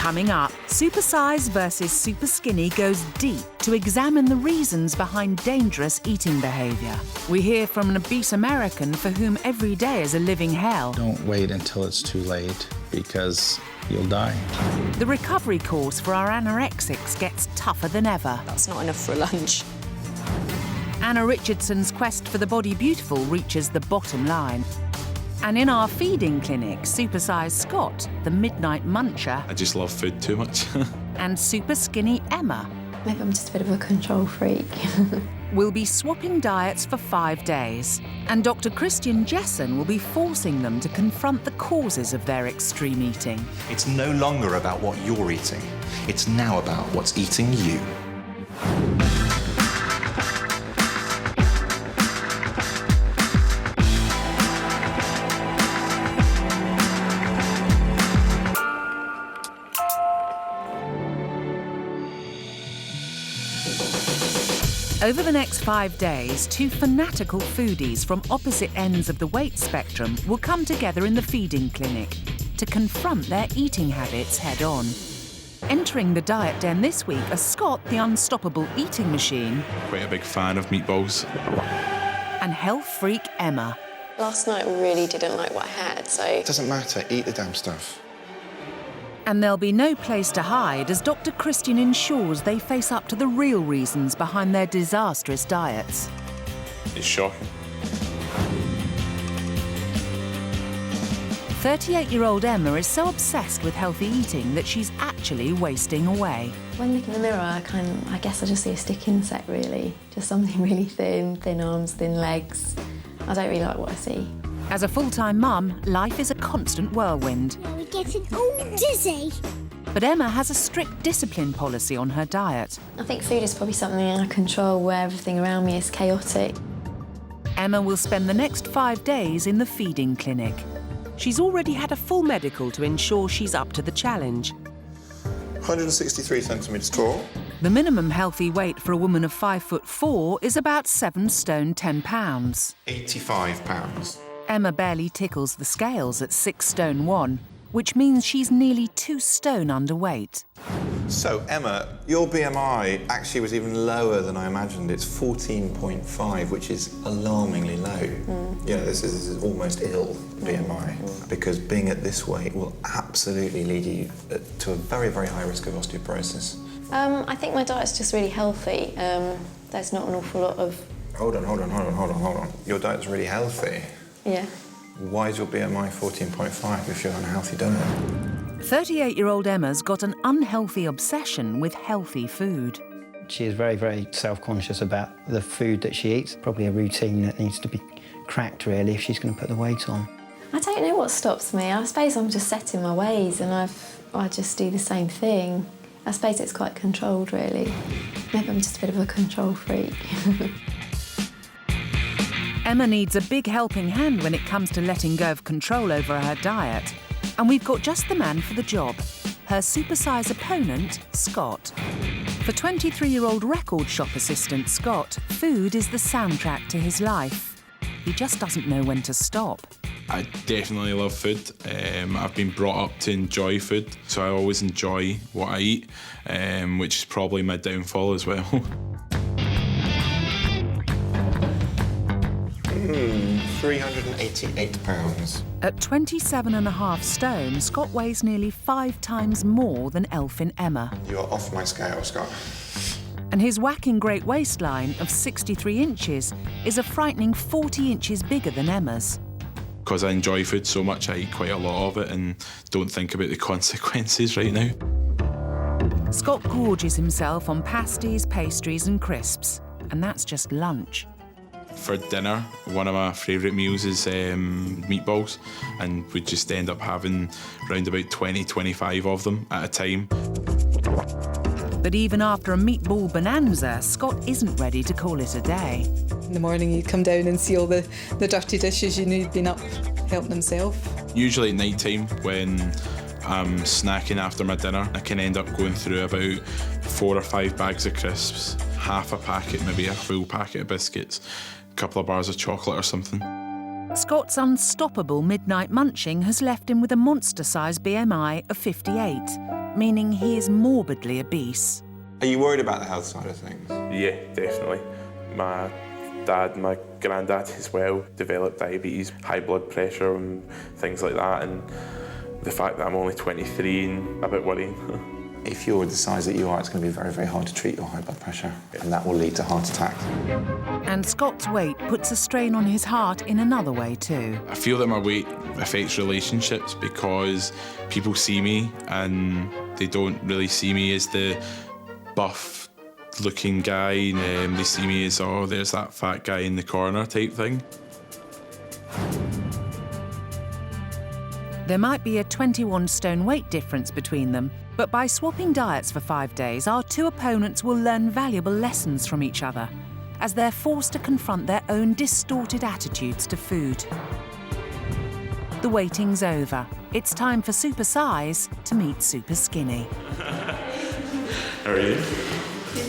Coming up, Supersize versus Superskinny goes deep to examine the reasons behind dangerous eating behaviour. We hear from an obese American for whom every day is a living hell. Don't wait until it's too late, because you'll die. The recovery course for our anorexics gets tougher than ever. That's not enough for a lunch. Anna Richardson's quest for the body beautiful reaches the bottom line. And in our feeding clinic, Supersize Scott, the midnight muncher, I just love food too much. and super skinny Emma Maybe I'm just a bit of a control freak. will be swapping diets for 5 days. And Dr. Christian Jessen will be forcing them to confront the causes of their extreme eating. It's no longer about what you're eating. It's now about what's eating you. Over the next 5 days, two fanatical foodies from opposite ends of the weight spectrum will come together in the feeding clinic to confront their eating habits head-on. Entering the diet den this week are Scott, the unstoppable eating machine, Quite a big fan of meatballs. and health freak Emma. Last night really didn't like what I had, so... It doesn't matter, eat the damn stuff. And there'll be no place to hide as Dr. Christian ensures they face up to the real reasons behind their disastrous diets. It's shocking. 38-year-old Emma is so obsessed with healthy eating that she's actually wasting away. When I look in the mirror, I guess I just see a stick insect, really. Just something really thin arms, thin legs. I don't really like what I see. As a full-time mum, life is a constant whirlwind. We're getting all dizzy. But Emma has a strict discipline policy on her diet. I think food is probably something I control where everything around me is chaotic. Emma will spend the next 5 days in the feeding clinic. She's already had a full medical to ensure she's up to the challenge. 163 centimetres tall. The minimum healthy weight for a woman of 5'4" is about 7 stone 10 pounds. 85 pounds. Emma barely tickles the scales at 6 stone 1, which means she's nearly 2 stone underweight. So, Emma, your BMI actually was even lower than I imagined. It's 14.5, which is alarmingly low. You know, this is almost ill BMI, because being at this weight will absolutely lead you to a very, very high risk of osteoporosis. I think my diet's just really healthy. There's not an awful lot of... Hold on. Your diet's really healthy. Yeah. Why is your BMI 14.5 if you're an unhealthy donor? 38-year-old Emma's got an unhealthy obsession with healthy food. She is very, very self-conscious about the food that she eats. Probably a routine that needs to be cracked, really, if she's going to put the weight on. I don't know what stops me. I suppose I'm just set in my ways and I just do the same thing. I suppose it's quite controlled, really. Maybe I'm just a bit of a control freak. Emma needs a big helping hand when it comes to letting go of control over her diet. And we've got just the man for the job, her supersize opponent, Scott. For 23-year-old record shop assistant Scott, food is the soundtrack to his life. He just doesn't know when to stop. I definitely love food. I've been brought up to enjoy food, so I always enjoy what I eat, which is probably my downfall as well. 388 pounds. At 27.5 stone, Scott weighs nearly 5 times more than elfin Emma. You're off my scale, Scott. And his whacking great waistline of 63 inches is a frightening 40 inches bigger than Emma's. Because I enjoy food so much, I eat quite a lot of it and don't think about the consequences right now. Scott gorges himself on pasties, pastries and crisps, and that's just lunch. For dinner, one of my favourite meals is meatballs, and we just end up having around about 20-25 of them at a time. But even after a meatball bonanza, Scott isn't ready to call it a day. In the morning you come down and see all the dirty dishes you knew you'd been up helping himself. Usually at night time when I'm snacking after my dinner, I can end up going through about 4 or 5 bags of crisps, half a packet, maybe a full packet of biscuits, a couple of bars of chocolate or something. Scott's unstoppable midnight munching has left him with a monster-sized BMI of 58. meaning he is morbidly obese. Are you worried about the health side of things? Yeah, definitely. My dad, my granddad as well, developed diabetes, high blood pressure and things like that, and the fact that I'm only 23 and a bit worrying. If you're the size that you are, it's going to be very, very hard to treat your high blood pressure, and that will lead to heart attacks. And Scott's weight puts a strain on his heart in another way too. I feel that my weight affects relationships because people see me and they don't really see me as the buff-looking guy. They see me as, oh, there's that fat guy in the corner type thing. There might be a 21 stone weight difference between them, but by swapping diets for 5 days, our two opponents will learn valuable lessons from each other as they're forced to confront their own distorted attitudes to food. The waiting's over. It's time for Supersize to meet Superskinny. How are you?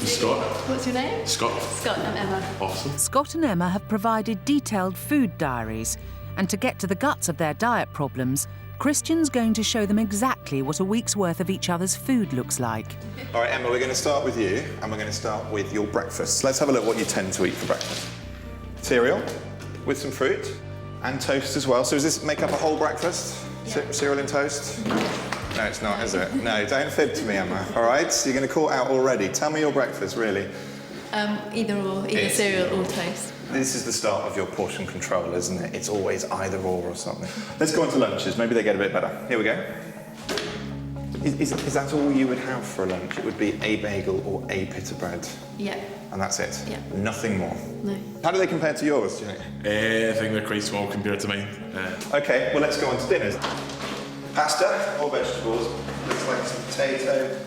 Scott. What's your name? Scott. Scott, I'm Emma. Awesome. Scott and Emma have provided detailed food diaries, and to get to the guts of their diet problems, Christian's going to show them exactly what a week's worth of each other's food looks like. All right, Emma, we're going to start with you, and we're going to start with your breakfast. Let's have a look what you tend to eat for breakfast. Cereal with some fruit and toast as well. So does this make up a whole breakfast? Yeah. Cereal and toast? No, it's not, is it? No, don't fib to me, Emma, all right? So you're going to call it out already. Tell me your breakfast, really. Either or, either cereal or toast. This is the start of your portion control, isn't it? It's always either or something. Let's go on to lunches. Maybe they get a bit better. Here we go. Is that all you would have for a lunch? It would be a bagel or a bit of bread? Yeah. And that's it? Yeah. Nothing more? No. How do they compare to yours, do you think? I think they're quite small compared to mine. OK, well, let's go on to dinners. Pasta or vegetables. Looks like some potato.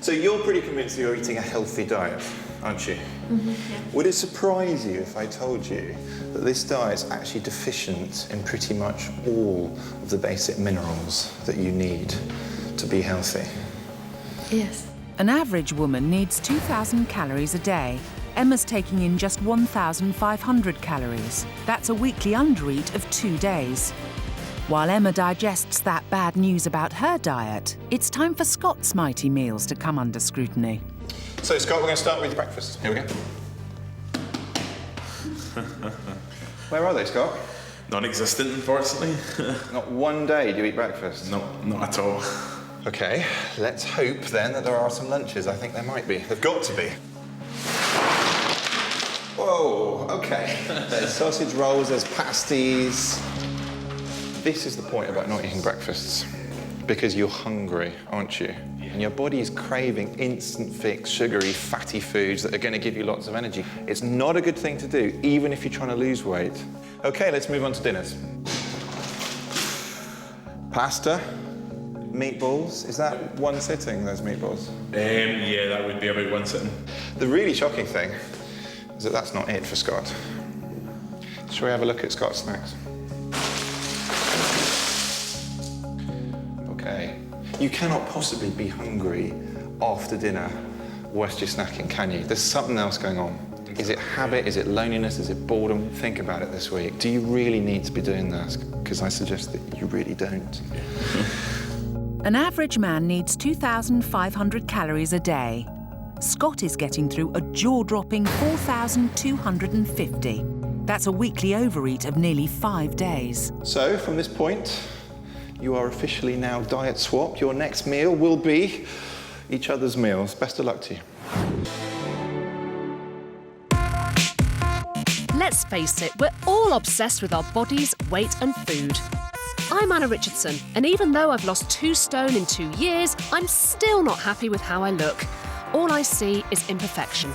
So you're pretty convinced that you're eating a healthy diet, aren't you? Mm-hmm, yeah. Would it surprise you if I told you that this diet's actually deficient in pretty much all of the basic minerals that you need to be healthy? Yes. An average woman needs 2,000 calories a day. Emma's taking in just 1,500 calories. That's a weekly undereat of 2 days. While Emma digests that bad news about her diet, it's time for Scott's mighty meals to come under scrutiny. So, Scott, we're going to start with breakfast. Here we go. Where are they, Scott? Non-existent, unfortunately. Not one day do you eat breakfast? No, not at all. OK, let's hope then that there are some lunches. I think there might be. They've got to be. Whoa, OK. There's sausage rolls, there's pasties. This is the point about not eating breakfasts. Because you're hungry, aren't you? And your body is craving instant fix, sugary, fatty foods that are going to give you lots of energy. It's not a good thing to do, even if you're trying to lose weight. OK, let's move on to dinners. Pasta, meatballs. Is that one sitting, those meatballs? Yeah, that would be about one sitting. The really shocking thing is that that's not it for Scott. Shall we have a look at Scott's snacks? OK. You cannot possibly be hungry after dinner whilst you're snacking, can you? There's something else going on. Is it habit? Is it loneliness? Is it boredom? Think about it this week. Do you really need to be doing this? Because I suggest that you really don't. An average man needs 2,500 calories a day. Scott is getting through a jaw-dropping 4,250. That's a weekly overeat of nearly 5 days. So, from this point, you are officially now diet swapped. Your next meal will be each other's meals. Best of luck to you. Let's face it, we're all obsessed with our bodies, weight and food. I'm Richardson, and even though I've lost 2 stone in 2 years, I'm still not happy with how I look. All I see is imperfection.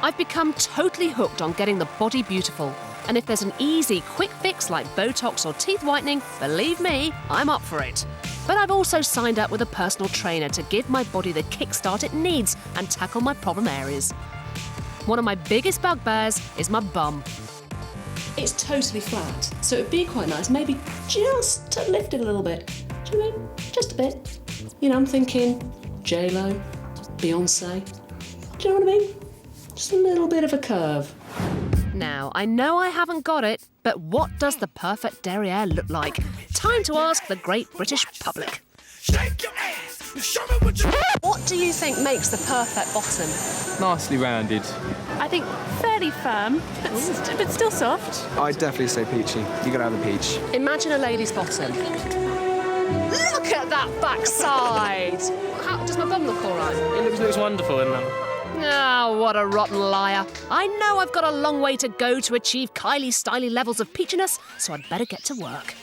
I've become totally hooked on getting the body beautiful. And if there's an easy, quick fix like Botox or teeth whitening, believe me, I'm up for it. But I've also signed up with a personal trainer to give my body the kickstart it needs and tackle my problem areas. One of my biggest bugbears is my bum. It's totally flat, so it'd be quite nice, maybe just to lift it a little bit. Do you mean? Just a bit. You know, I'm thinking J-Lo, Beyonce. Do you know what I mean? Just a little bit of a curve. Now, I know I haven't got it, but what does the perfect derriere look like? Time to ask the great British public. Shake your ass, What do you think makes the perfect bottom? Nicely rounded. I think fairly firm, but still soft. I'd definitely say peachy. You gotta have a peach. Imagine a lady's bottom. Look at that backside! How does my bum look all right? It looks wonderful, isn't it? Oh, what a rotten liar. I know I've got a long way to go to achieve Kylie-styly levels of peachiness, so I'd better get to work.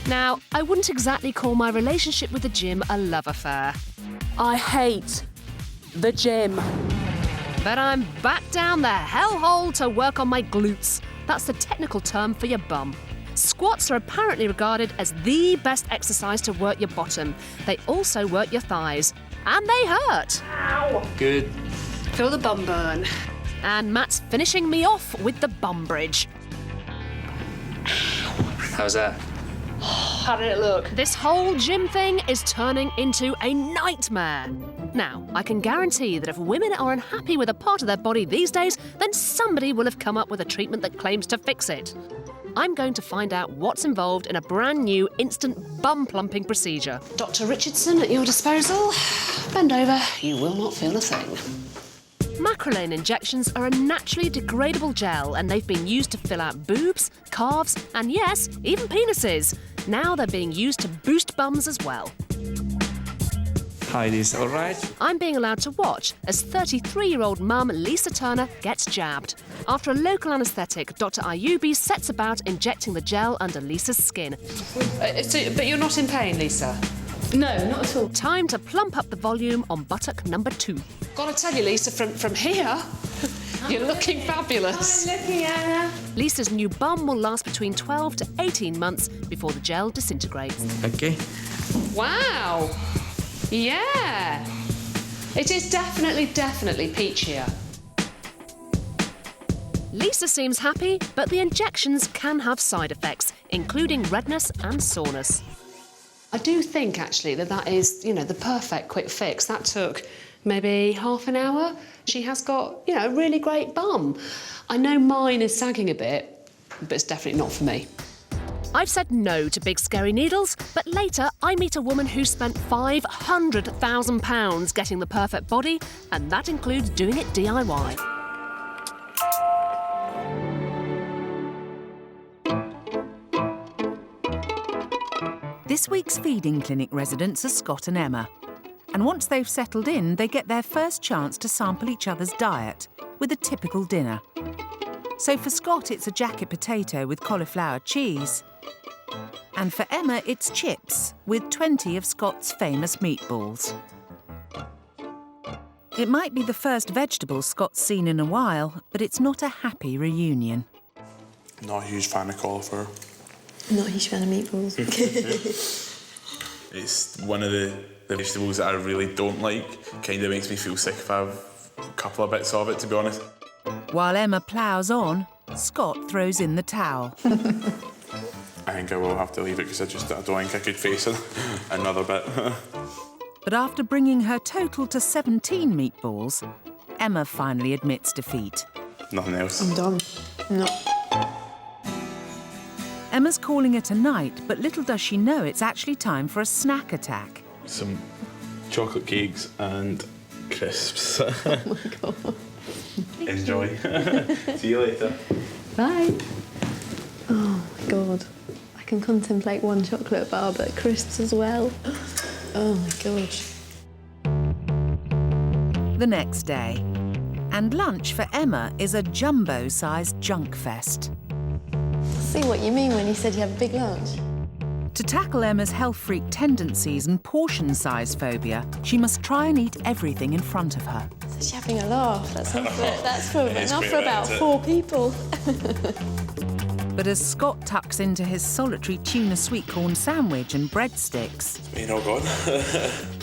Now, I wouldn't exactly call my relationship with the gym a love affair. I hate the gym. But I'm back down the hellhole to work on my glutes. That's the technical term for your bum. Squats are apparently regarded as the best exercise to work your bottom. They also work your thighs. And they hurt. Ow. Good. Feel the bum burn. And Matt's finishing me off with the bum bridge. How's that? How did it look? This whole gym thing is turning into a nightmare. Now, I can guarantee that if women are unhappy with a part of their body these days, then somebody will have come up with a treatment that claims to fix it. I'm going to find out what's involved in a brand new instant bum plumping procedure. Dr. Richardson at your disposal. Bend over, you will not feel a thing. Macrolane injections are a naturally degradable gel, and they've been used to fill out boobs, calves, and yes, even penises. Now they're being used to boost bums as well. Heidi's all right? I'm being allowed to watch as 33-year-old mum Lisa Turner gets jabbed. After a local anaesthetic, Dr. Ayubi sets about injecting the gel under Lisa's skin. But you're not in pain, Lisa? No, not at all. Time to plump up the volume on buttock number 2. Gotta tell you, Lisa, from here, you're looking fabulous. I'm looking, Anna. Lisa's new bum will last between 12 to 18 months before the gel disintegrates. Okay. Wow. Yeah. It is definitely peachier. Lisa seems happy, but the injections can have side effects, including redness and soreness. I do think, actually, that is, the perfect quick fix. That took maybe half an hour. She has got, a really great bum. I know mine is sagging a bit, but it's definitely not for me. I've said no to big scary needles, but later I meet a woman who spent £500,000 getting the perfect body, and that includes doing it DIY. This week's feeding clinic residents are Scott and Emma. And once they've settled in, they get their first chance to sample each other's diet with a typical dinner. So for Scott, it's a jacket potato with cauliflower cheese. And for Emma, it's chips with 20 of Scott's famous meatballs. It might be the first vegetable Scott's seen in a while, but it's not a happy reunion. Not a huge fan of cauliflower. Not a huge fan of meatballs. It's one of the vegetables that I really don't like. Kind of makes me feel sick if I have a couple of bits of it, to be honest. While Emma ploughs on, Scott throws in the towel. I think I will have to leave it because I don't think I could face another bit. But after bringing her total to 17 meatballs, Emma finally admits defeat. Nothing else. I'm done. No. Emma's calling it a night, but little does she know it's actually time for a snack attack. Some chocolate cakes and crisps. Oh my God. Enjoy. See you later. Bye. Oh my God. I can contemplate one chocolate bar, but crisps as well. Oh my gosh. The next day. And lunch for Emma is a jumbo-sized junk fest. I see what you mean when you said you have a big lunch. To tackle Emma's health freak tendencies and portion size phobia, she must try and eat everything in front of her. So she's having a laugh. That's enough for about 4 people. But as Scott tucks into his solitary tuna sweet corn sandwich and breadsticks, You know, God.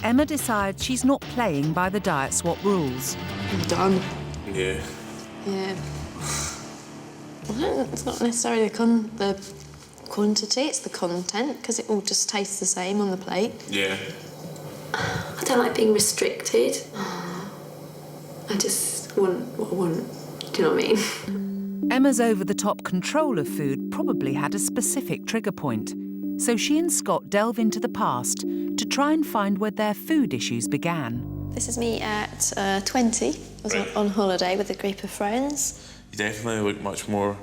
Emma decides she's not playing by the diet swap rules. I'm done. Yeah. Yeah. Well, it's not necessarily the quantity, it's the content, because it all just tastes the same on the plate. Yeah. I don't like being restricted. I just want what I want. Do you know what I mean? Emma's over-the-top control of food probably had a specific trigger point. So she and Scott delve into the past to try and find where their food issues began. This is me at 20. I was on holiday with a group of friends. You definitely look much more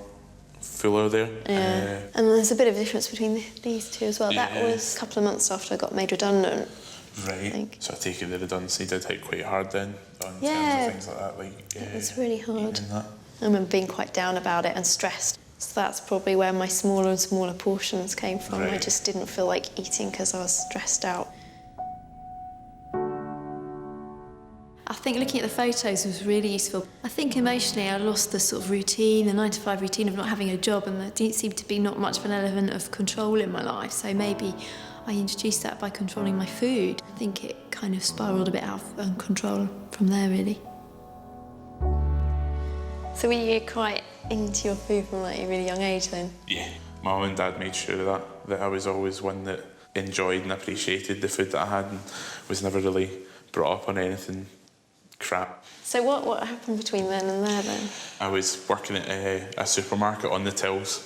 fuller there. Yeah. And there's a bit of a difference between these two as well. Yeah. That was a couple of months after I got made redundant. Right. So I take it the redundancy did hit quite hard then, in terms of things like that. It was really hard. I remember being quite down about it and stressed. So that's probably where my smaller and smaller portions came from. I just didn't feel like eating because I was stressed out. I think looking at the photos was really useful. I think emotionally I lost the sort of routine, the 9-to-5 routine of not having a job, and there didn't seem to be not much of an element of control in my life. So maybe I introduced that by controlling my food. I think it kind of spiralled a bit out of control from there, really. So were you quite into your food from like a really young age then? Yeah. My mum and dad made sure that I was always one that enjoyed and appreciated the food that I had and was never really brought up on anything crap. So what happened between then and there then? I was working at a supermarket on the tills,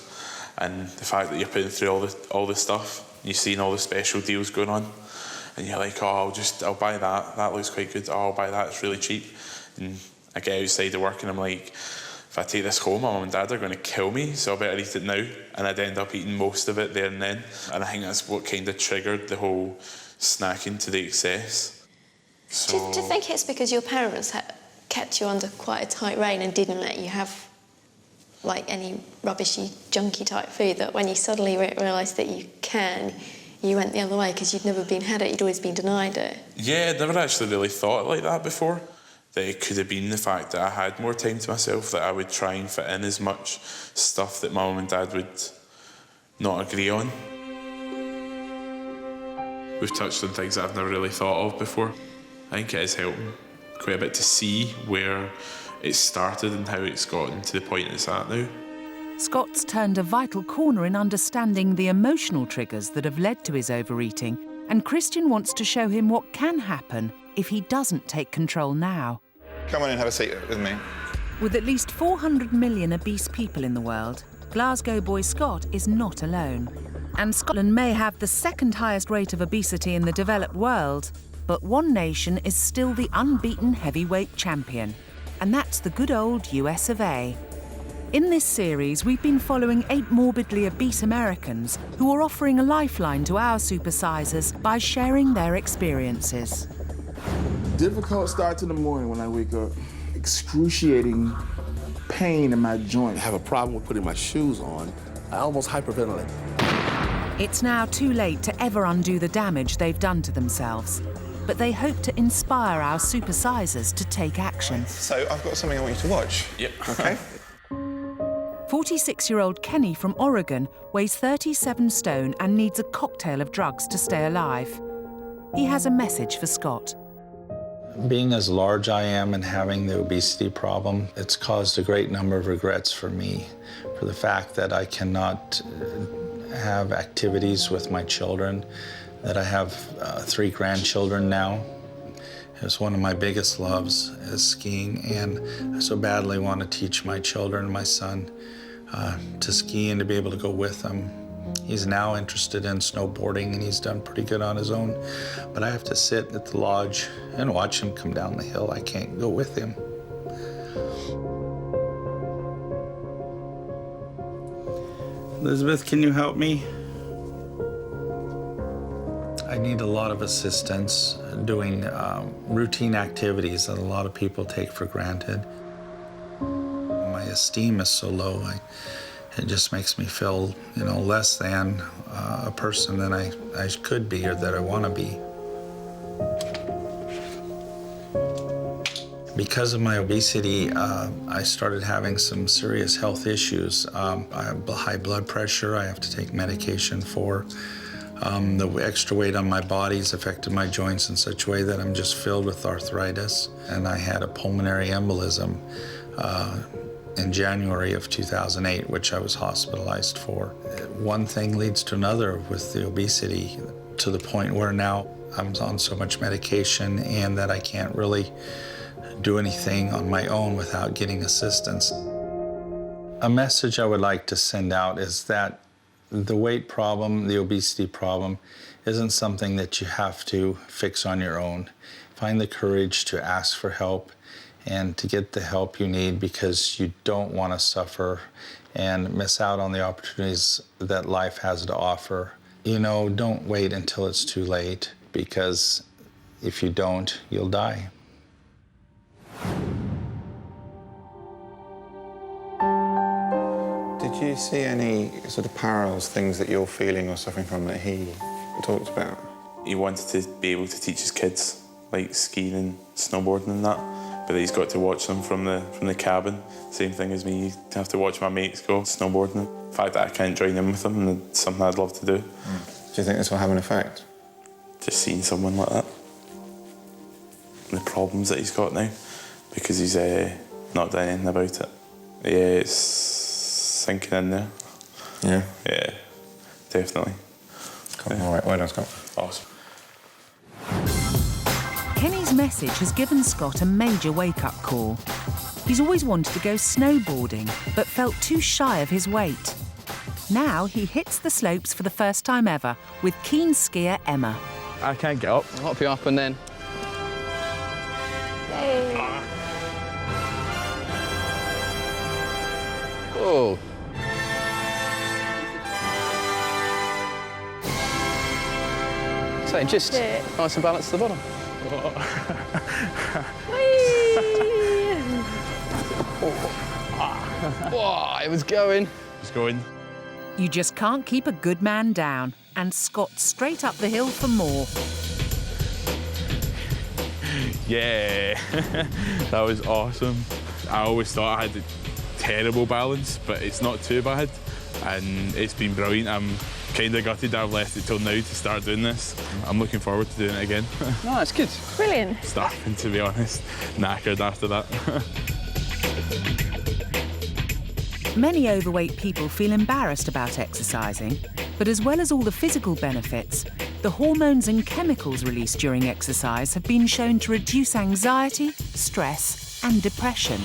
and the fact that you're putting through all the stuff, you've seen all the special deals going on, and you're like, oh, I'll buy that looks quite good, oh, I'll buy that, it's really cheap. And I get outside of work and I'm like, if I take this home, my mum and dad are going to kill me, so I better eat it now. And I'd end up eating most of it there and then. And I think that's what kind of triggered the whole snacking to the excess. So, do you think it's because your parents kept you under quite a tight rein and didn't let you have like any rubbishy, junky type food, that when you suddenly realised that you went the other way because you'd never been had it, you'd always been denied it? Yeah, I'd never actually really thought like that before. That it could have been the fact that I had more time to myself, that I would try and fit in as much stuff that my mum and dad would not agree on. We've touched on things that I've never really thought of before. I think it has helped quite a bit to see where it started and how it's gotten to the point it's at now. Scott's turned a vital corner in understanding the emotional triggers that have led to his overeating, and Christian wants to show him what can happen if he doesn't take control now. Come on in, have a seat with me. With at least 400 million obese people in the world, Glasgow boy Scott is not alone. And Scotland may have the second highest rate of obesity in the developed world, but one nation is still the unbeaten heavyweight champion, and that's the good old US of A. In this series, we've been following 8 morbidly obese Americans who are offering a lifeline to our supersizers by sharing their experiences. Difficult start to the morning when I wake up. Excruciating pain in my joint. I have a problem with putting my shoes on. I almost hyperventilate. It's now too late to ever undo the damage they've done to themselves, but they hope to inspire our supersizers to take action. So I've got something I want you to watch. Yep. Okay. 46-year-old Kenny from Oregon weighs 37 stone and needs a cocktail of drugs to stay alive. He has a message for Scott. Being as large I am and having the obesity problem, it's caused a great number of regrets for me, for the fact that I cannot have activities with my children, that I have 3 grandchildren now. It's one of my biggest loves is skiing, and I so badly want to teach my children, my son, to ski and to be able to go with them. He's now interested in snowboarding, and he's done pretty good on his own. But I have to sit at the lodge and watch him come down the hill. I can't go with him. Elizabeth, can you help me? I need a lot of assistance doing routine activities that a lot of people take for granted. My esteem is so low. It just makes me feel, less than a person than I could be or that I want to be. Because of my obesity, I started having some serious health issues. I have high blood pressure. I have to take medication for. The extra weight on my body has affected my joints in such a way that I'm just filled with arthritis. And I had a pulmonary embolism in January of 2008, which I was hospitalized for. One thing leads to another with the obesity, to the point where now I'm on so much medication and that I can't really do anything on my own without getting assistance. A message I would like to send out is that The weight problem, the obesity problem, isn't something that you have to fix on your own. Find the courage to ask for help and to get the help you need, because you don't want to suffer and miss out on the opportunities that life has to offer. You know, don't wait until it's too late, because if you don't, you'll die. Did you see any sort of parallels, things that you're feeling or suffering from that he talked about? He wanted to be able to teach his kids, like skiing and snowboarding and that, but he's got to watch them from the cabin. Same thing as me, you have to watch my mates go snowboarding. The fact that I can't join in with them, and it's something I'd love to do. Do you think this will have an effect? Just seeing someone like that. The problems that he's got now, because he's not doing anything about it. Yeah, it's sinking in there. Yeah? Yeah, definitely. Yeah. All right, well done, Scott. Awesome. Kenny's message has given Scott a major wake-up call. He's always wanted to go snowboarding, but felt too shy of his weight. Now he hits the slopes for the first time ever with keen skier Emma. I can't get up. I'll hop you up and then... Hey. Oh. So just nice and balanced to the bottom. Oh, it was going. It's going. You just can't keep a good man down, and Scott straight up the hill for more. Yeah, that was awesome. I always thought I had a terrible balance, but it's not too bad, and it's been brilliant. I'm kind of gutted I've left it till now to start doing this. I'm looking forward to doing it again. No, it's good. Brilliant. Starting, to be honest. Knackered after that. Many overweight people feel embarrassed about exercising, but as well as all the physical benefits, the hormones and chemicals released during exercise have been shown to reduce anxiety, stress, and depression,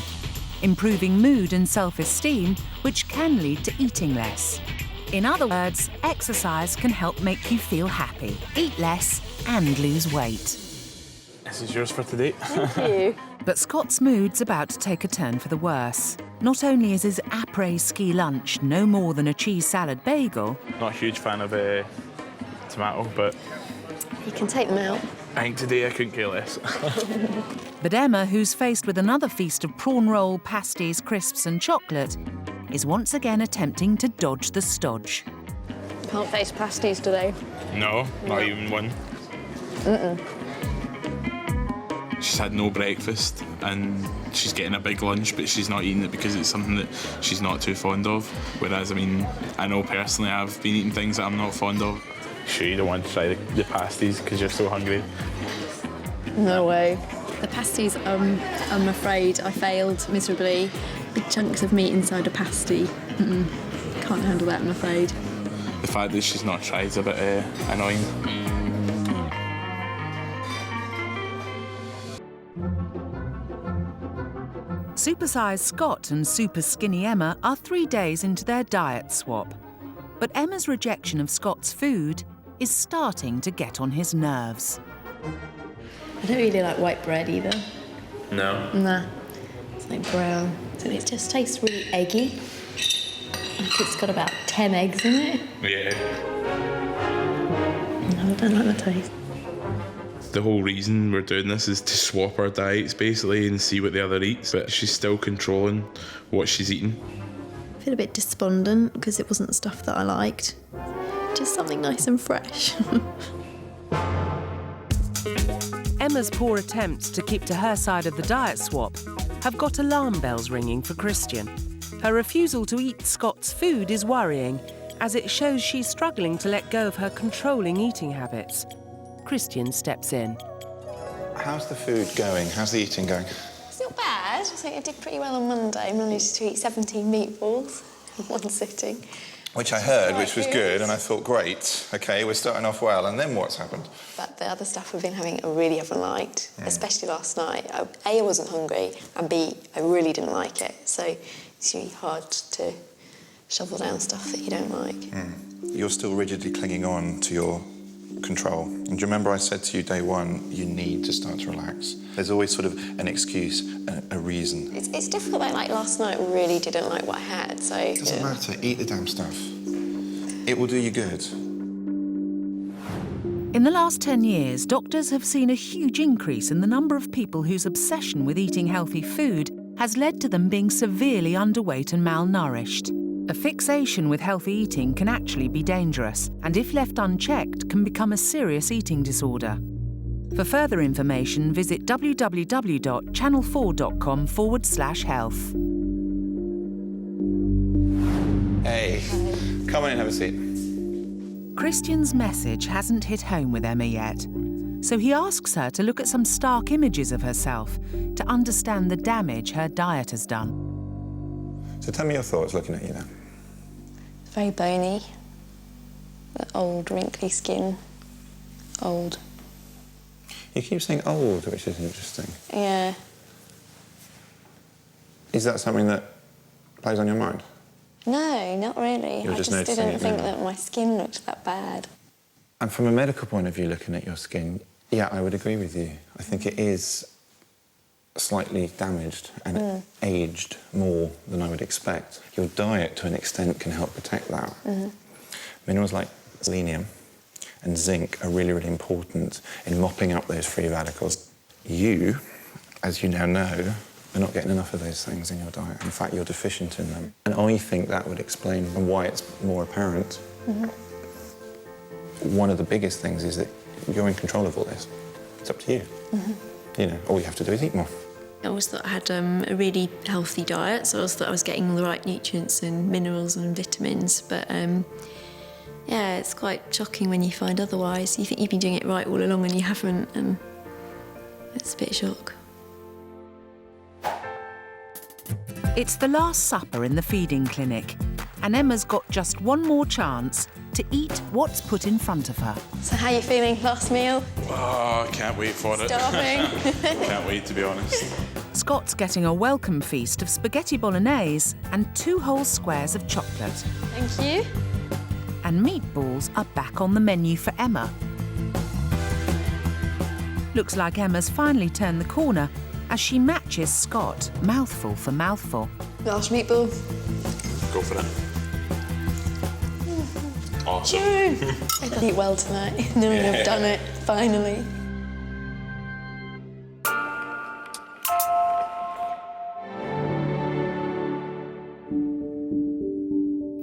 improving mood and self-esteem, which can lead to eating less. In other words, exercise can help make you feel happy, eat less, and lose weight. This is yours for today. Thank you. But Scott's mood's about to take a turn for the worse. Not only is his après-ski lunch no more than a cheese salad bagel... Not a huge fan of tomato, but... You can take them out. I think today I couldn't care less. But Emma, who's faced with another feast of prawn roll, pasties, crisps and chocolate, is once again attempting to dodge the stodge. Can't face pasties today. No, not even one. She's had no breakfast and she's getting a big lunch, but she's not eating it because it's something that she's not too fond of. Whereas, I mean, I know personally I've been eating things that I'm not fond of. Sure you don't want to try the pasties because you're so hungry? No way. The pasties, I'm afraid I failed miserably. Big chunks of meat inside a pasty. Can't handle that, I'm afraid. The fact that she's not tried is a bit annoying. Supersize Scott and Superskinny Emma are 3 days into their diet swap. But Emma's rejection of Scott's food is starting to get on his nerves. I don't really like white bread either. No? Nah, it's like brown. So it just tastes really eggy. Like it's got about 10 eggs in it. Yeah. No, I don't like the taste. The whole reason we're doing this is to swap our diets, basically, and see what the other eats, but she's still controlling what she's eating. I feel a bit despondent because it wasn't stuff that I liked. Just something nice and fresh. Emma's poor attempts to keep to her side of the diet swap have got alarm bells ringing for Christian. Her refusal to eat Scott's food is worrying, as it shows she's struggling to let go of her controlling eating habits. Christian steps in. How's the food going? How's the eating going? It's not bad. I think I did pretty well on Monday. I managed to eat 17 meatballs in one sitting. Which I heard, which was good, and I thought, great, OK, we're starting off well, and then what's happened? But the other stuff we've been having I really haven't liked, especially last night. A, I wasn't hungry, and B, I really didn't like it. So it's really hard to shovel down stuff that you don't like. you're still rigidly clinging on to your control. And do you remember I said to you day one, you need to start to relax? There's always sort of an excuse, a reason. It's difficult, though. Like, last night, I really didn't like what I had, so... It doesn't matter. Eat the damn stuff. It will do you good. In the last 10 years, doctors have seen a huge increase in the number of people whose obsession with eating healthy food has led to them being severely underweight and malnourished. A fixation with healthy eating can actually be dangerous, and if left unchecked, can become a serious eating disorder. For further information, visit www.channel4.com/health. Hey, come on in, have a seat. Christian's message hasn't hit home with Emma yet, so he asks her to look at some stark images of herself to understand the damage her diet has done. So tell me your thoughts looking at you now. Very bony. The old, wrinkly skin. Old. You keep saying old, which is interesting. Yeah. Is that something that plays on your mind? No, not really. You're I just just noticing didn't it think now. that my skin looked that bad. And from a medical point of view, looking at your skin, yeah, I would agree with you. I think it is slightly damaged and aged more than I would expect. Your diet, to an extent, can help protect that. Minerals like selenium and zinc are really, really important in mopping up those free radicals. You, as you now know, are not getting enough of those things in your diet. In fact, you're deficient in them. And I think that would explain why it's more apparent. One of the biggest things is that you're in control of all this. It's up to you. You know, all you have to do is eat more. I always thought I had a really healthy diet, so I always thought I was getting all the right nutrients and minerals and vitamins, but yeah, it's quite shocking when you find otherwise. You think you've been doing it right all along and you haven't, and it's a bit of shock. It's the Last Supper in the feeding clinic, and Emma's got just one more chance to eat what's put in front of her. So how are you feeling? Last meal? Oh, I can't wait for it. Starving? Can't wait, to be honest. Scott's getting a welcome feast of spaghetti bolognese and 2 whole squares of chocolate. Thank you. And meatballs are back on the menu for Emma. Looks like Emma's finally turned the corner as she matches Scott, mouthful for mouthful. Last meatball. Go for it. Awesome. I did eat well tonight, knowing I've done it, finally.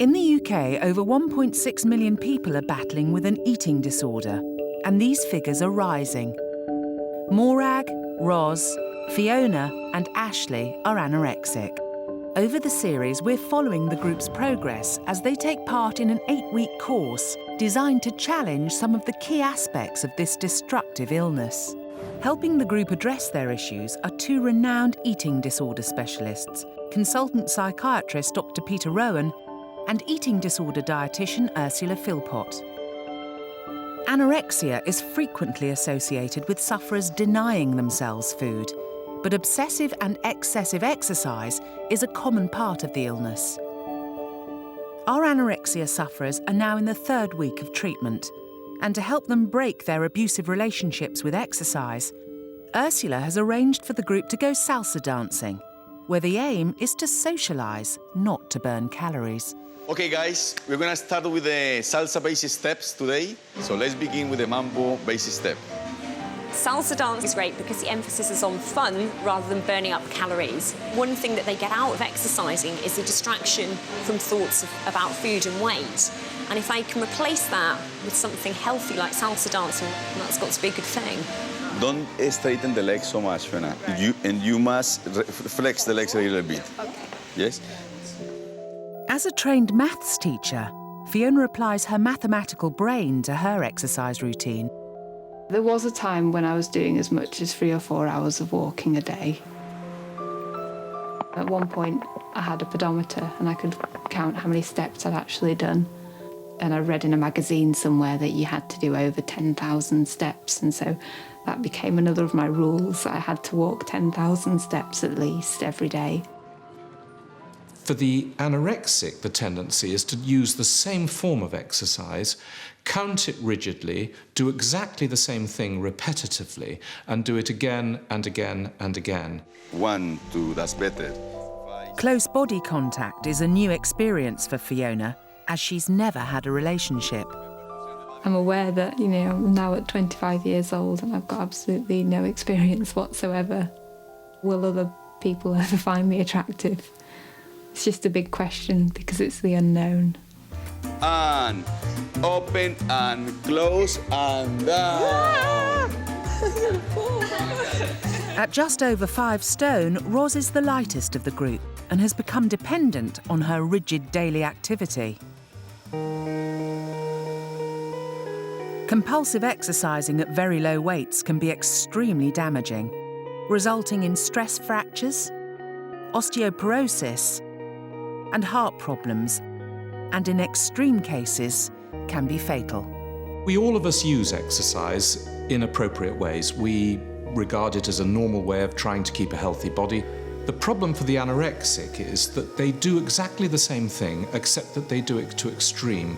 In the UK, over 1.6 million people are battling with an eating disorder, and these figures are rising. Morag, Roz, Fiona and Ashley are anorexic. Over the series, we're following the group's progress as they take part in an 8-week course designed to challenge some of the key aspects of this destructive illness. Helping the group address their issues are 2 renowned eating disorder specialists, consultant psychiatrist Dr. Peter Rowan and eating disorder dietitian Ursula Philpott. Anorexia is frequently associated with sufferers denying themselves food, but obsessive and excessive exercise is a common part of the illness. Our anorexia sufferers are now in the 3rd week of treatment, and to help them break their abusive relationships with exercise, Ursula has arranged for the group to go salsa dancing, where the aim is to socialise, not to burn calories. Okay, guys, we're gonna start with the salsa basic steps today. So let's begin with the mambo basic step. Salsa dance is great because the emphasis is on fun rather than burning up calories. One thing that they get out of exercising is the distraction from thoughts about food and weight. And if I can replace that with something healthy like salsa dancing, that's got to be a good thing. Don't straighten the legs so much, Fiona. You must flex the legs a little bit. Okay. Yes? As a trained maths teacher, Fiona applies her mathematical brain to her exercise routine. There was a time when I was doing as much as 3 or 4 hours of walking a day. At one point, I had a pedometer and I could count how many steps I'd actually done. And I read in a magazine somewhere that you had to do over 10,000 steps, and so that became another of my rules. I had to walk 10,000 steps at least every day. For the anorexic, the tendency is to use the same form of exercise, count it rigidly, do exactly the same thing repetitively, and do it again and again and again. 1, 2, that's better. Close body contact is a new experience for Fiona, as she's never had a relationship. I'm aware that, you know, I'm now at 25 years old and I've got absolutely no experience whatsoever. Will other people ever find me attractive? It's just a big question because it's the unknown. And open and close and down. At just over 5 stone, Roz is the lightest of the group and has become dependent on her rigid daily activity. Compulsive exercising at very low weights can be extremely damaging, resulting in stress fractures, osteoporosis, and heart problems, and in extreme cases, can be fatal. All of us use exercise in appropriate ways. We regard it as a normal way of trying to keep a healthy body. The problem for the anorexic is that they do exactly the same thing, except that they do it to extreme.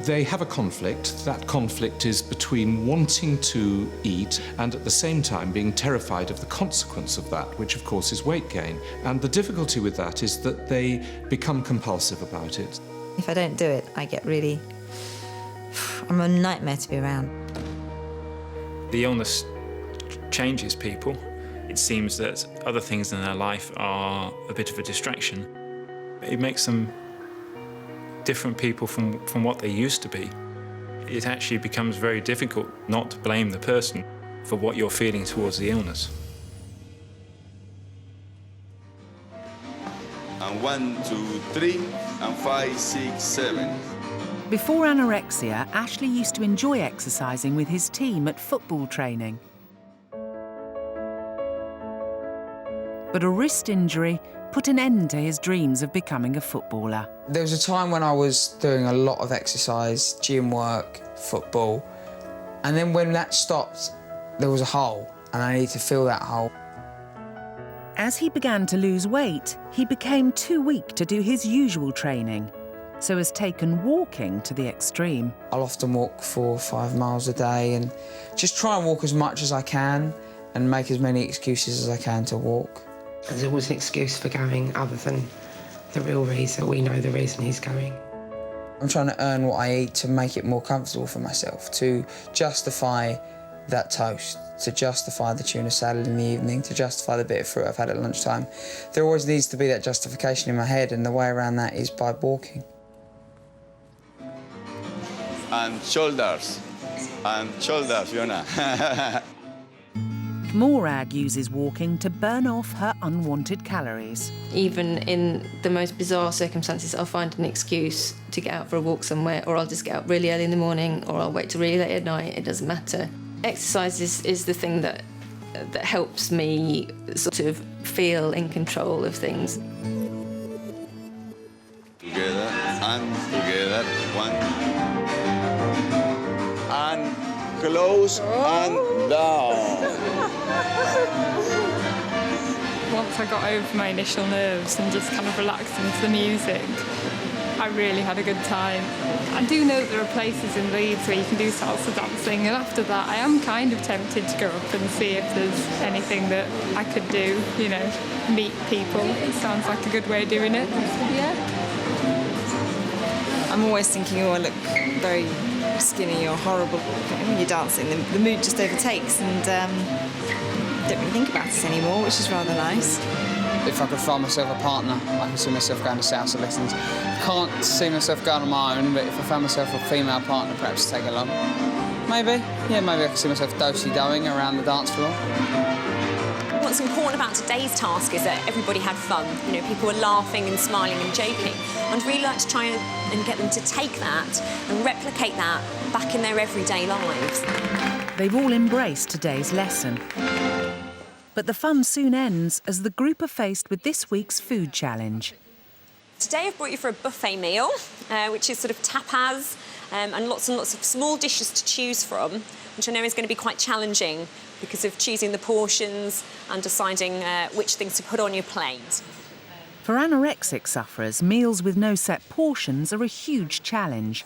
They have a conflict. That conflict is between wanting to eat and at the same time being terrified of the consequence of that, which of course is weight gain. And the difficulty with that is that they become compulsive about it. If I don't do it, I get really... I'm a nightmare to be around. The illness changes people. It seems that other things in their life are a bit of a distraction. It makes them different people from what they used to be. It actually becomes very difficult not to blame the person for what you're feeling towards the illness. And 1, 2, 3, and 5, 6, 7. Before anorexia, Ashley used to enjoy exercising with his team at football training. But a wrist injury put an end to his dreams of becoming a footballer. There was a time when I was doing a lot of exercise, gym work, football, and then when that stopped, there was a hole, and I needed to fill that hole. As he began to lose weight, he became too weak to do his usual training, so has taken walking to the extreme. I'll often walk 4 or 5 miles a day and just try and walk as much as I can and make as many excuses as I can to walk. There's always an excuse for going other than the real reason. We know the reason he's going. I'm trying to earn what I eat to make it more comfortable for myself, to justify that toast, to justify the tuna salad in the evening, to justify the bit of fruit I've had at lunchtime. There always needs to be that justification in my head, and the way around that is by walking. And shoulders. And shoulders, Fiona. Morag uses walking to burn off her unwanted calories. Even in the most bizarre circumstances, I'll find an excuse to get out for a walk somewhere, or I'll just get up really early in the morning, or I'll wait till really late at night. It doesn't matter. Exercise is the thing that helps me sort of feel in control of things. Together and together. 1. And close and down. Once I got over my initial nerves and just kind of relaxed into the music, I really had a good time. I do know that there are places in Leeds where you can do salsa dancing, and after that I am kind of tempted to go up and see if there's anything that I could do, you know, meet people. It sounds like a good way of doing it. Yeah. I'm always thinking, oh, I look very skinny or horrible. When you're dancing, the mood just overtakes, and don't really think about it anymore, which is rather nice. If I could find myself a partner, I can see myself going to salsa lessons. Can't see myself going on my own, but if I found myself a female partner, perhaps to take along. Maybe, yeah, maybe I can see myself do-si-doing around the dance floor. What's important about today's task is that everybody had fun. You know, people were laughing and smiling and joking. I'd really like to try and get them to take that and replicate that back in their everyday lives. They've all embraced today's lesson. But the fun soon ends as the group are faced with this week's food challenge. Today I've brought you for a buffet meal, which is sort of tapas and lots of small dishes to choose from, which I know is going to be quite challenging because of choosing the portions and deciding which things to put on your plate. For anorexic sufferers, meals with no set portions are a huge challenge,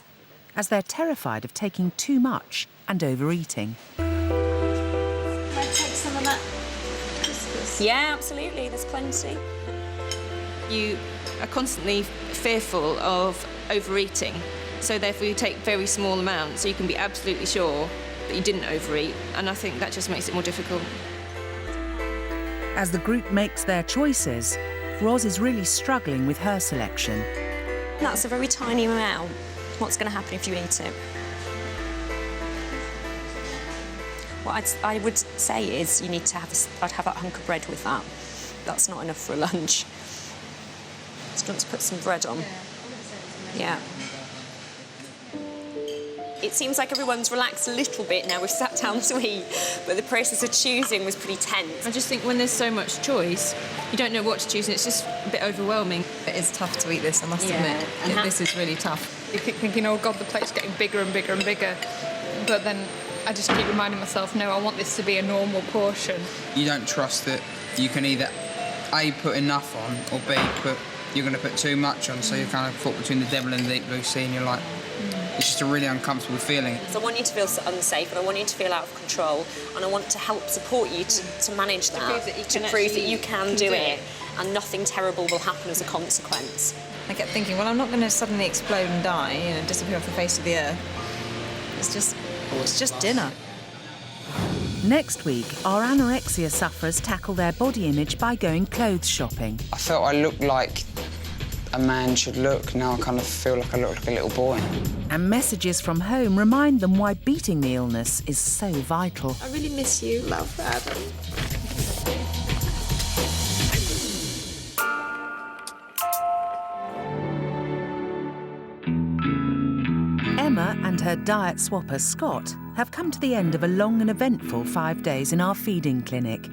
as they're terrified of taking too much and overeating. Can I take some of that couscous? Yeah, absolutely, there's plenty. You are constantly fearful of overeating, so therefore you take very small amounts so you can be absolutely sure that you didn't overeat, and I think that just makes it more difficult. As the group makes their choices, Roz is really struggling with her selection. That's a very tiny amount. What's going to happen if you eat it? What I would say is you need to have I'd have a hunk of bread with that. That's not enough for a lunch. So do you want to put some bread on? Yeah. It seems like everyone's relaxed a little bit now we've sat down to eat, but the process of choosing was pretty tense. I just think when there's so much choice, you don't know what to choose and it's just a bit overwhelming. It is tough to eat this, I must admit. This is really tough. You keep thinking, oh God, the plate's getting bigger and bigger and bigger. But then I just keep reminding myself, no, I want this to be a normal portion. You don't trust that you can either A, put enough on, or B, you're going to put too much on, so you're kind of caught between the devil and the deep blue sea, and you're like, it's just a really uncomfortable feeling. So I want you to feel unsafe, and I want you to feel out of control, and I want to help support you to manage that, to prove that you can do it, and nothing terrible will happen as a consequence. I kept thinking, well, I'm not going to suddenly explode and die, disappear off the face of the earth. It's just dinner. Next week, our anorexia sufferers tackle their body image by going clothes shopping. I felt I looked like a man should look. Now I kind of feel like I look like a little boy. And messages from home remind them why beating the illness is so vital. I really miss you. Love, Adam. Emma and her diet swapper, Scott, have come to the end of a long and eventful 5 days in our feeding clinic.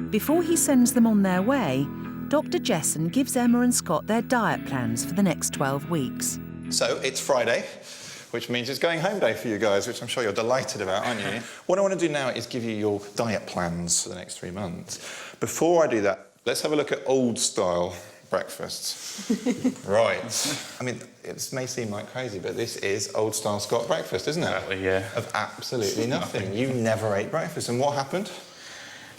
Before he sends them on their way, Dr. Jesson gives Emma and Scott their diet plans for the next 12 weeks. So it's Friday, which means it's going home day for you guys, which I'm sure you're delighted about, aren't you? What I want to do now is give you your diet plans for the next 3 months. Before I do that, let's have a look at old-style breakfasts. Right. I mean, it may seem like crazy, but this is old-style Scott breakfast, isn't it? Exactly, yeah. Of absolutely nothing. You never ate breakfast. And what happened?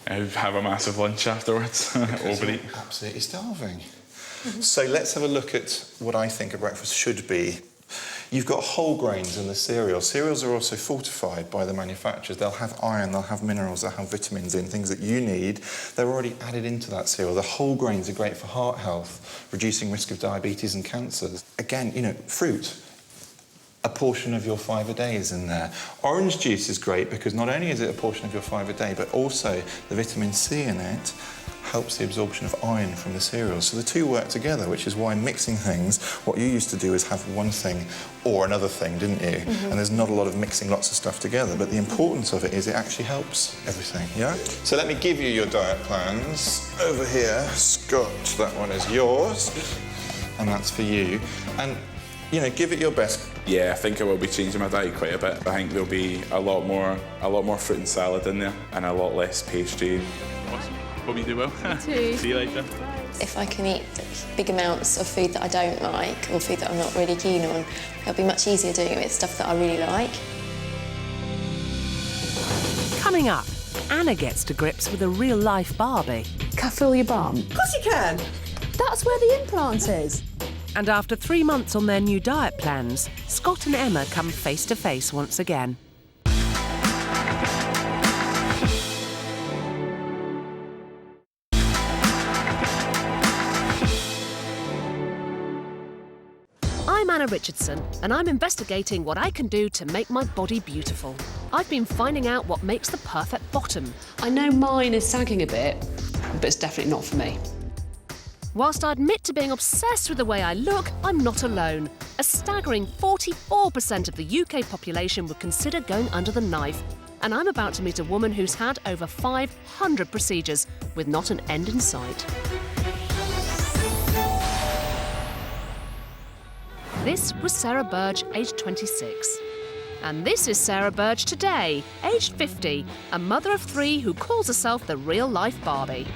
I have a massive lunch afterwards. Overeat. Absolutely starving. So let's have a look at what I think a breakfast should be. You've got whole grains in the cereal. Cereals are also fortified by the manufacturers. They'll have iron, they'll have minerals, they'll have vitamins in, things that you need. They're already added into that cereal. The whole grains are great for heart health, reducing risk of diabetes and cancers. Again, fruit. A portion of your 5 a day is in there. Orange juice is great because not only is it a portion of your 5 a day, but also the vitamin C in it helps the absorption of iron from the cereals. So the two work together, which is why mixing things, what you used to do is have one thing or another thing, didn't you? And there's not a lot of mixing lots of stuff together, but the importance of it is it actually helps everything, yeah? So let me give you your diet plans. Over here, Scott, that one is yours, and that's for you. And, give it your best. Yeah, I think I will be changing my diet quite a bit. I think there'll be a lot more fruit and salad in there, and a lot less pastry. Awesome. Hope you do well. too. See you later. If I can eat big amounts of food that I don't like, or food that I'm not really keen on, it'll be much easier doing it with stuff that I really like. Coming up, Anna gets to grips with a real-life Barbie. Can I feel your bum? Of course you can. That's where the implant is. And after 3 months on their new diet plans, Scott and Emma come face-to-face once again. I'm Anna Richardson, and I'm investigating what I can do to make my body beautiful. I've been finding out what makes the perfect bottom. I know mine is sagging a bit, but it's definitely not for me. Whilst I admit to being obsessed with the way I look, I'm not alone. A staggering 44% of the UK population would consider going under the knife. And I'm about to meet a woman who's had over 500 procedures with not an end in sight. This was Sarah Burge, aged 26. And this is Sarah Burge today, aged 50, a mother of 3 who calls herself the real-life Barbie.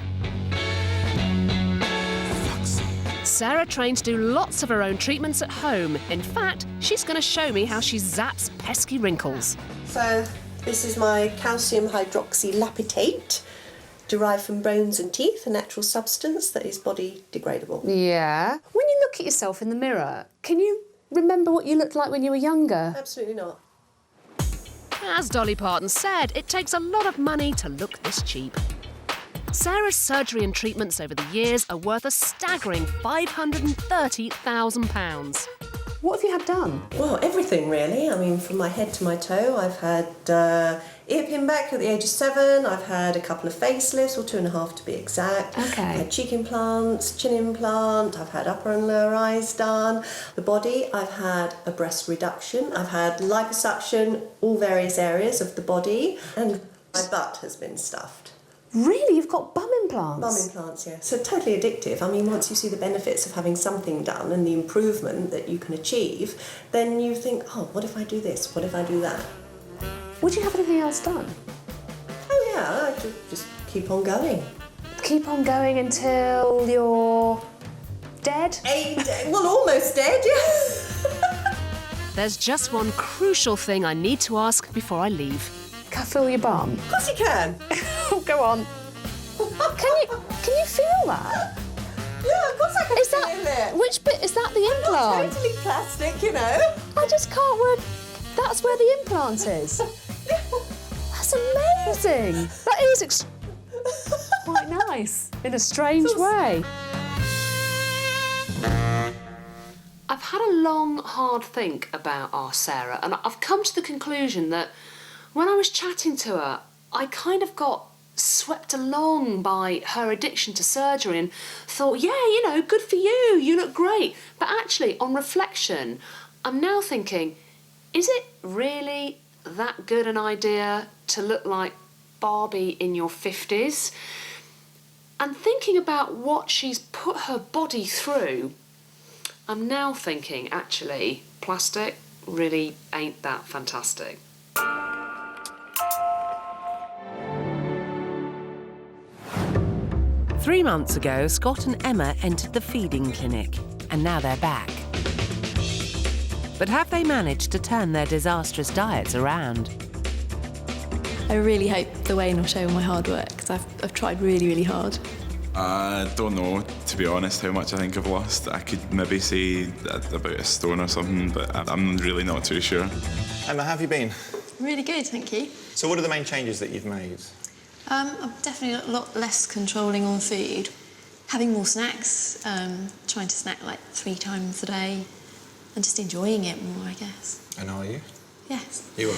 For fuck's sake. Sarah trained to do lots of her own treatments at home. In fact, she's going to show me how she zaps pesky wrinkles. So this is my calcium hydroxylapitate, derived from bones and teeth, a natural substance that is body degradable. Yeah. When you look at yourself in the mirror, can you remember what you looked like when you were younger? Absolutely not. As Dolly Parton said, it takes a lot of money to look this cheap. Sarah's surgery and treatments over the years are worth a staggering £530,000. What have you had done? Well, everything really. I mean, from my head to my toe. I've had ear pin back at the age of 7. I've had a couple of facelifts, or 2.5 to be exact. Okay. I've had cheek implants, chin implant. I've had upper and lower eyes done. The body, I've had a breast reduction. I've had liposuction, all various areas of the body. And my butt has been stuffed. Really? You've got bum implants? Bum implants, yeah. So totally addictive. I mean, once you see the benefits of having something done and the improvement that you can achieve, then you think, oh, what if I do this? What if I do that? Would you have anything else done? Oh, yeah, I could just keep on going. Keep on going until you're dead? Well, almost dead, yeah. There's just one crucial thing I need to ask before I leave. Can I feel your bum? Of course you can. Go on. Can you feel that? Yeah, of course I can feel it. Which bit is that? The implant? It's totally plastic, you know. I just can't work. That's where the implant is. That's amazing. That is quite nice in a strange way. I've had a long, hard think about our Sarah, and I've come to the conclusion that when I was chatting to her, I kind of got swept along by her addiction to surgery and thought, yeah, you know, good for you, you look great. But actually, on reflection, I'm now thinking, is it really that good an idea to look like Barbie in your 50s? And thinking about what she's put her body through, I'm now thinking, actually, plastic really ain't that fantastic. Three months ago, Scott and Emma entered the feeding clinic, and now they're back. But have they managed to turn their disastrous diets around? I really hope the weigh-in will show my hard work, because I've tried really, really hard. I don't know, to be honest, how much I think I've lost. I could maybe say about a stone or something, but I'm really not too sure. Emma, how have you been? Really good, thank you. So what are the main changes that you've made? I'm definitely a lot less controlling on food. Having more snacks, trying to snack like 3 times a day, and just enjoying it more, I guess. And are you? Yes. You are.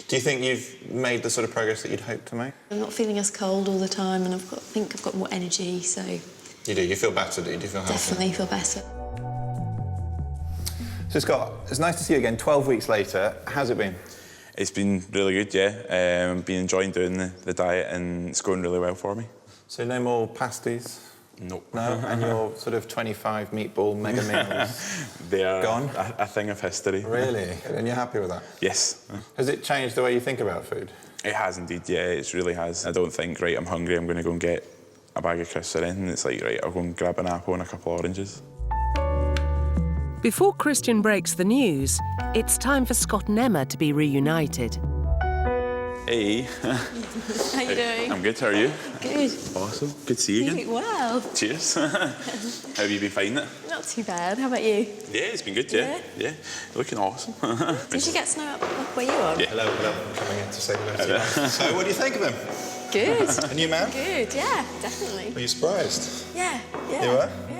Do you think you've made the sort of progress that you'd hoped to make? I'm not feeling as cold all the time, and I think I've got more energy, so... You do? You feel better, do you? Do you feel healthy? Definitely feel better. So, Scott, it's nice to see you again 12 weeks later. How's it been? It's been really good, yeah. I've been enjoying doing the diet and it's going really well for me. So no more pasties? Nope. No? And your sort of 25 meatball mega meals They are gone? a thing of history. Really? And you're happy with that? Yes. Has it changed the way you think about food? It has indeed, yeah, it really has. I don't think, right, I'm hungry, I'm going to go and get a bag of crisps or anything. It's like, right, I'll go and grab an apple and a couple of oranges. Before Christian breaks the news, it's time for Scott and Emma to be reunited. Hey. How you doing? I'm good, how are you? Good. Awesome. Good to see you again. You look well. Cheers. How have you been finding it? Not too bad. How about you? Yeah, it's been good, yeah. Yeah. You're looking awesome. Did you get snow up where you are? Yeah. Hello, I'm coming in to say hello to you. So, what do you think of him? Good. A new man? Good, yeah, definitely. Were you surprised? Yeah, yeah. You were? Yeah.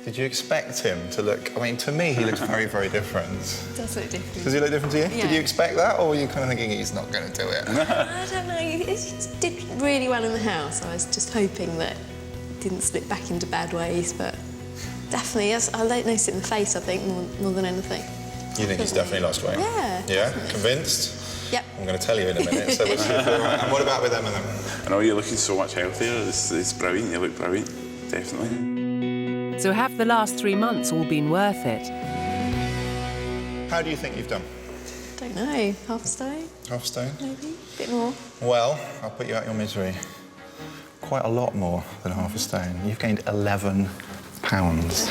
Did you expect him to look... I mean, to me, he looks very, very different. It does look different. Does he look different to you? Yeah. Did you expect that, or were you kind of thinking he's not going to do it? I don't know. He just did really well in the house. I was just hoping that it didn't slip back into bad ways, but definitely, I noticed it in the face, I think, more than anything. You think he's definitely lost weight? Yeah. Yeah? Definitely. Convinced? Yep. I'm going to tell you in a minute. So what's your feel right? And what about with Emma then? I know you're looking so much healthier. It's brilliant. You look brilliant. Definitely. So have the last 3 months all been worth it? How do you think you've done? Don't know. Half a stone? Half a stone? Maybe. A bit more. Well, I'll put you out your misery. Quite a lot more than half a stone. You've gained 11 pounds.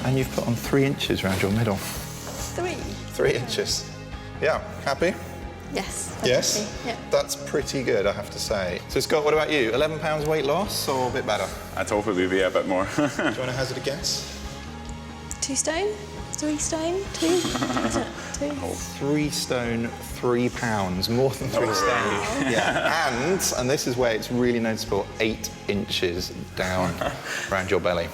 And you've put on 3 inches around your middle. 3? 3 inches. Yeah, happy? Yes. Yes? Happy. Yeah. That's pretty good, I have to say. So, Scott, what about you? 11 pounds weight loss or a bit better? I'd hope it would be a bit more. Do you want to hazard a guess? 2 stone? 3 stone? 2? Is it 2? 3 stone, 3 pounds, more than 3 stone. Yeah, and this is where it's really noticeable, 8 inches down around your belly.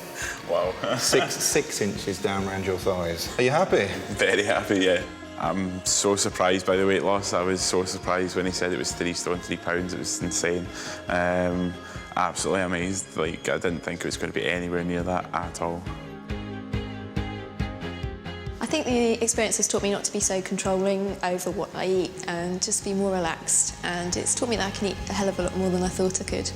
Wow. 6 inches down around your thighs. Are you happy? Very happy, yeah. I'm so surprised by the weight loss. I was so surprised when he said it was 3 stone, 3 pounds. It was insane. Absolutely amazed. Like, I didn't think it was going to be anywhere near that at all. I think the experience has taught me not to be so controlling over what I eat and just be more relaxed. And it's taught me that I can eat a hell of a lot more than I thought I could.